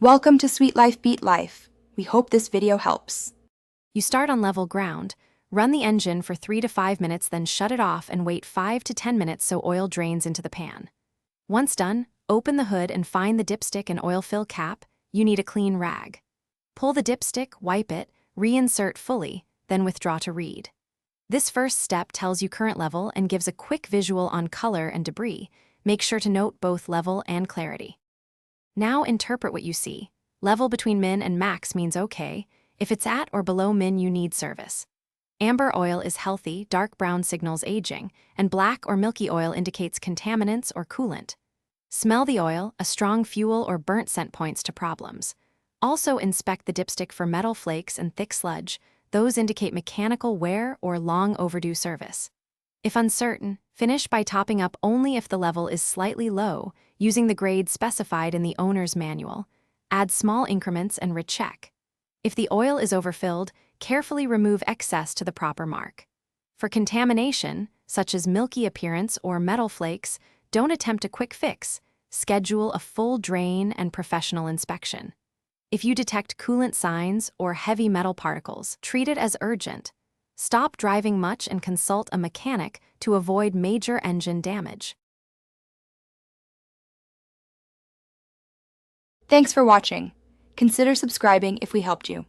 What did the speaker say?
Welcome to Sweet Life Beat Life. We hope this video helps. You start on level ground, run the engine for 3 to 5 minutes, then shut it off and wait 5 to 10 minutes so oil drains into the pan. Once done, open the hood and find the dipstick and oil fill cap. You need a clean rag. Pull the dipstick, wipe it, reinsert fully, then withdraw to read. This first step tells you current level and gives a quick visual on color and debris. Make sure to note both level and clarity. Now interpret what you see. Level between min and max means okay. If it's at or below min, you need service. Amber oil is healthy, dark brown signals aging, and black or milky oil indicates contaminants or coolant. Smell the oil, a strong fuel or burnt scent points to problems. Also inspect the dipstick for metal flakes and thick sludge. Those indicate mechanical wear or long overdue service. If uncertain, finish by topping up only if the level is slightly low, using the grade specified in the owner's manual. Add small increments and recheck. If the oil is overfilled, carefully remove excess to the proper mark. For contamination, such as milky appearance or metal flakes, don't attempt a quick fix. Schedule a full drain and professional inspection. If you detect coolant signs or heavy metal particles, treat it as urgent. Stop driving much and consult a mechanic to avoid major engine damage. Thanks for watching. Consider subscribing if we helped you.